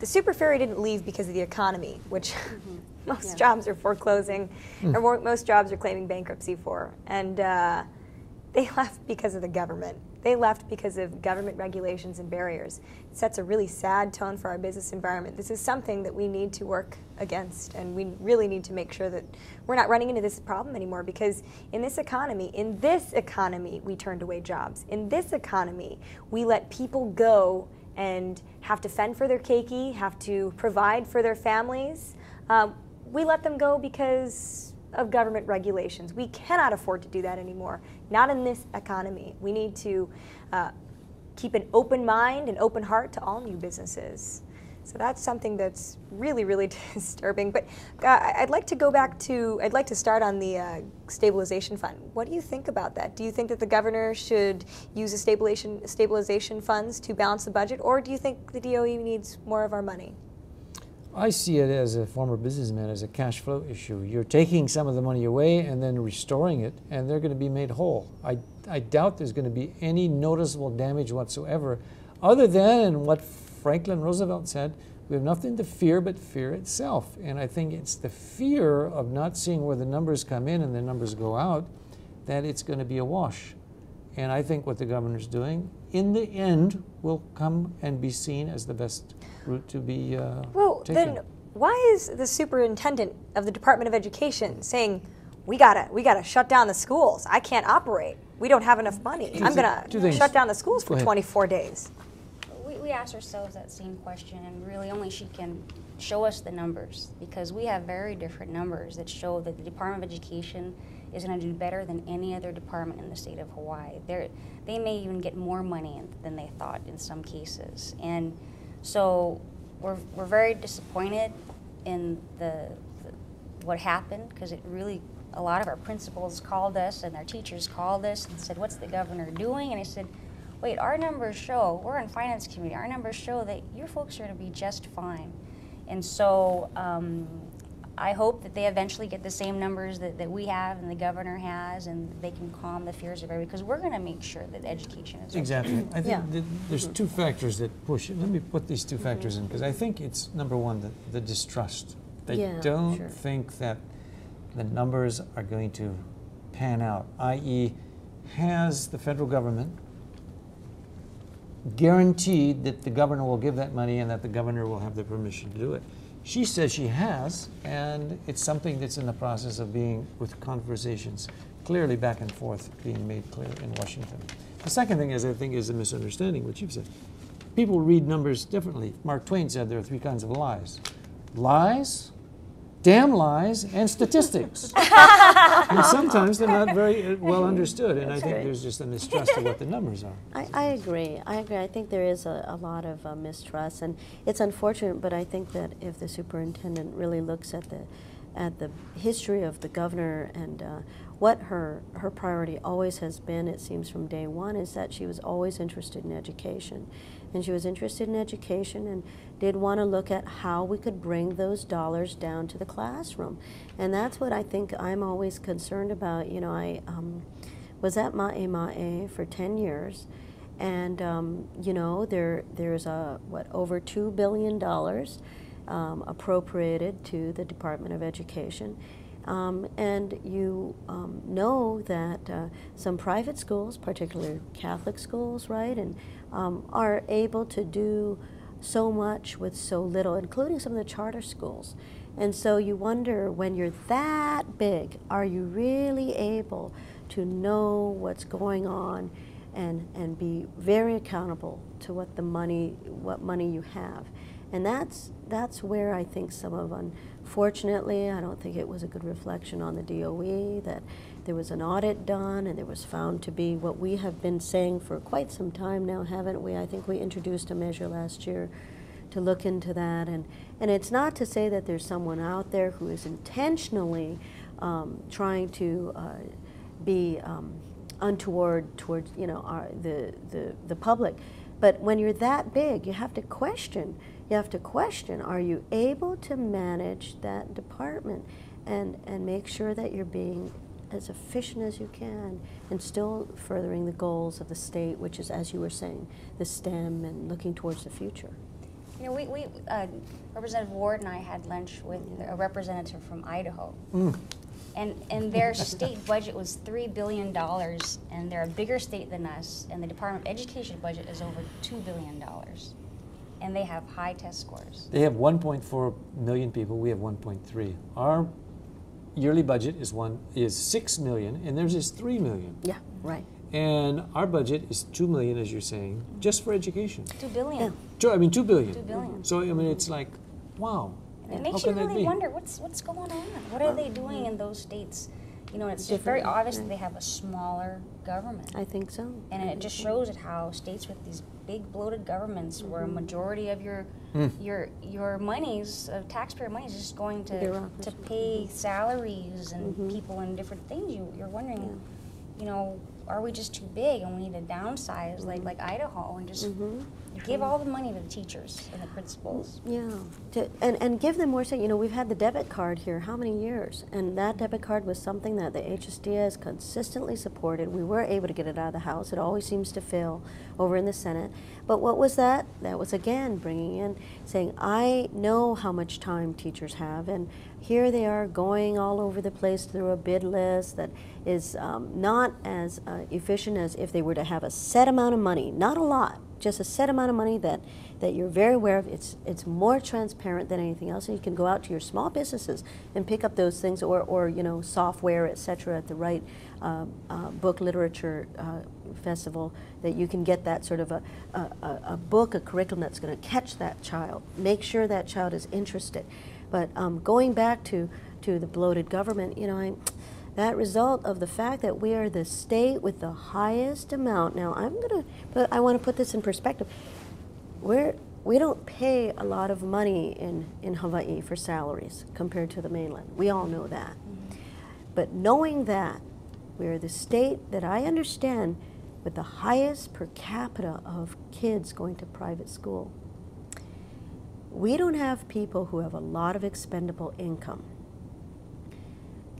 the super ferry didn't leave because of the economy, which most jobs are foreclosing, or most jobs are claiming bankruptcy for. And they left because of the government. They left because of government regulations and barriers. It sets a really sad tone for our business environment. This is something that we need to work against, and we really need to make sure that we're not running into this problem anymore, because in this economy, we turned away jobs. In this economy, we let people go and have to fend for their keiki, have to provide for their families. We let them go because of government regulations. We cannot afford to do that anymore, not in this economy. We need to keep an open mind and open heart to all new businesses. So that's something that's really, really disturbing. But I'd like to go back to, I'd like to start on the stabilization fund. What do you think about that? Do you think that the governor should use the stabilization funds to balance the budget, or do you think the DOE needs more of our money? I see it as a former businessman as a cash flow issue. You're taking some of the money away and then restoring it, and they're going to be made whole. I doubt there's going to be any noticeable damage whatsoever, other than what Franklin Roosevelt said, we have nothing to fear but fear itself. And I think it's the fear of not seeing where the numbers come in and the numbers go out that it's going to be a wash. And I think what the governor's doing, in the end, will come and be seen as the best route to be taken. Then why is the superintendent of the Department of Education saying, we gotta shut down the schools? I can't operate. We don't have enough money. I'm gonna shut down the schools for 24 days. We asked ourselves that same question, and really only she can show us the numbers, because we have very different numbers that show that the Department of Education is going to do better than any other department in the state of Hawaii. They may even get more money than they thought in some cases. And so we're very disappointed in what happened, because it really, a lot of our principals called us and our teachers called us and said, what's the governor doing? And I said, wait, our numbers show, we're in finance committee, our numbers show that your folks are going to be just fine. And so I hope that they eventually get the same numbers that we have and the governor has, and they can calm the fears of everybody, because we're going to make sure that education is exactly. I think that there's two factors that push it. Let me put these two factors in, because I think it's, number one, the distrust. They don't think that the numbers are going to pan out, i.e., has the federal government guaranteed that the governor will give that money and that the governor will have the permission to do it? She says she has, and it's something that's in the process of being, with conversations clearly back and forth being made clear in Washington. The second thing is, I think, is a misunderstanding, what you've said. People read numbers differently. Mark Twain said there are three kinds of lies. Lies, damn lies, and statistics. And sometimes they're not very well understood, and I think there's just a mistrust of what the numbers are. I agree. I think there is a lot of mistrust, and it's unfortunate, but I think that if the superintendent really looks at the history of the governor and what her priority always has been, it seems from day one, is that she was always interested in education. And she was interested in education and did want to look at how we could bring those dollars down to the classroom. And that's what I think I'm always concerned about. You know, I was at Ma'e for 10 years, and you know, there's over $2 billion appropriated to the Department of Education. And you know that some private schools, particularly Catholic schools, right, and are able to do so much with so little, including some of the charter schools. And so you wonder, when you're that big, are you really able to know what's going on and be very accountable to what money you have? And that's where I think some of, unfortunately, I don't think it was a good reflection on the DOE, that there was an audit done and there was found to be what we have been saying for quite some time now, haven't we? I think we introduced a measure last year to look into that. And it's not to say that there's someone out there who is intentionally trying to be untoward towards, you know, the public. But when you're that big, you have to question. You have to question, are you able to manage that department and make sure that you're being as efficient as you can and still furthering the goals of the state, which is, as you were saying, the STEM and looking towards the future? You know, Representative Ward and I had lunch with a representative from Idaho. And their state budget was $3 billion, and they're a bigger state than us, and the Department of Education budget is over $2 billion. And they have high test scores. They have 1.4 million people, we have 1.3. Our yearly budget is 6 million, and theirs is 3 million. Yeah, right. And our budget is 2 million, as you're saying, just for education. 2 billion. I mean, 2 billion. 2 billion. So, I mean, it's like, wow. It makes you really wonder what's going on. What are they doing in those states? You know, it's just very obvious that they have a smaller government. I think so. And it just shows it how states with these big bloated governments, where a majority of your monies, of taxpayer money, is just going to pay salaries and people and different things. You're wondering, you know, are we just too big and we need to downsize like Idaho and just give all the money to the teachers and the principals? Yeah, and give them more say. You know, we've had the debit card here how many years? And that debit card was something that the HSD has consistently supported. We were able to get it out of the House. It always seems to fail over in the Senate. But what was that? That was, again, bringing in, saying, I know how much time teachers have, and here they are going all over the place through a bid list that is not as efficient as if they were to have a set amount of money, not a lot, just a set amount of money that you're very aware of. It's more transparent than anything else, and you can go out to your small businesses and pick up those things, or you know, software, etc. at the right book literature festival, that you can get that sort of a book, a curriculum that's going to catch that child, make sure that child is interested. But going back to the bloated government, you know, that result of the fact that we are the state with the highest amount. Now, I want to put this in perspective. We don't pay a lot of money in Hawaii for salaries compared to the mainland. We all know that. But knowing that we are the state that I understand with the highest per capita of kids going to private school, we don't have people who have a lot of expendable income.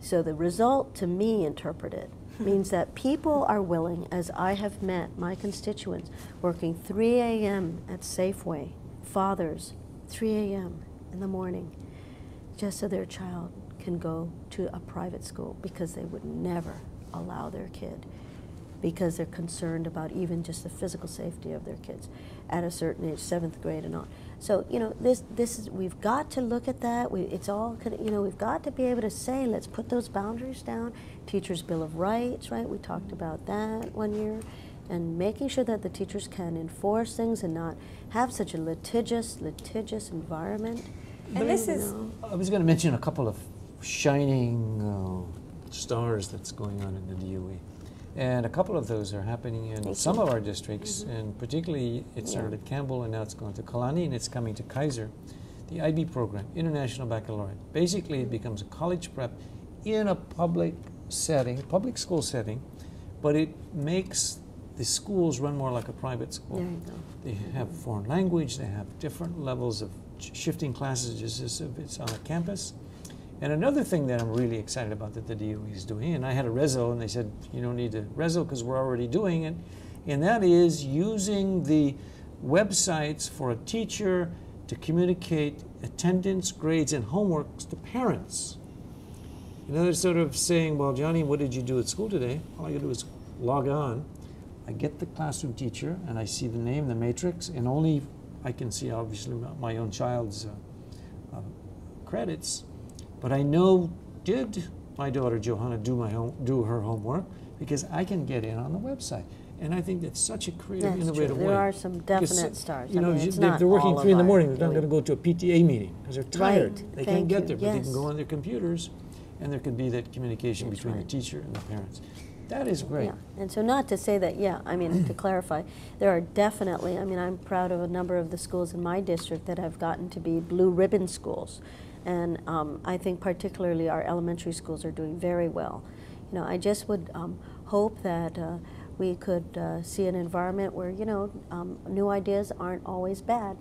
So the result, to me, interpreted, means that people are willing, as I have met my constituents, working 3 a.m. at Safeway, fathers, 3 a.m. in the morning, just so their child can go to a private school, because they would never allow their kid, because they're concerned about even just the physical safety of their kids at a certain age, 7th grade and on. So, you know, this is, we've got to look at that. It's all, you know, we've got to be able to say, let's put those boundaries down. Teachers' Bill of Rights, right? We talked about that one year. And making sure that the teachers can enforce things and not have such a litigious environment. And this is... I was going to mention a couple of shining stars that's going on in the DOE. And a couple of those are happening in some of our districts, and particularly it started at Campbell, and now it's going to Kalani, and it's coming to Kaiser. The IB program, International Baccalaureate. Basically, it becomes a college prep in a public setting, public school setting, but it makes the schools run more like a private school. There you go. They have foreign language, they have different levels of shifting classes just as if it's on a campus. And another thing that I'm really excited about that the DOE is doing, and I had a reso, and they said, you don't need to reso because we're already doing it, and that is using the websites for a teacher to communicate attendance, grades, and homeworks to parents. You know, they're sort of saying, well, Johnny, what did you do at school today? All I gotta do is log on. I get the classroom teacher, and I see the name, the matrix, and only I can see, obviously, my own child's credits. But I know, did my daughter Johanna do her homework, because I can get in on the website. And I think that's such a creative, innovative way. There are some definite stars. You know, I mean, they're working 3 in the morning. They're not going to go to a PTA meeting because they're tired. Right. They can't get there, but they Yes. can go on their computers, and there can be that communication between the teacher and the parents. That is great. Yeah, and so not to say that, I mean, to clarify, there are definitely, I mean, I'm proud of a number of the schools in my district that have gotten to be blue ribbon schools. And I think particularly our elementary schools are doing very well. You know, I just would hope that we could see an environment where, you know, new ideas aren't always bad.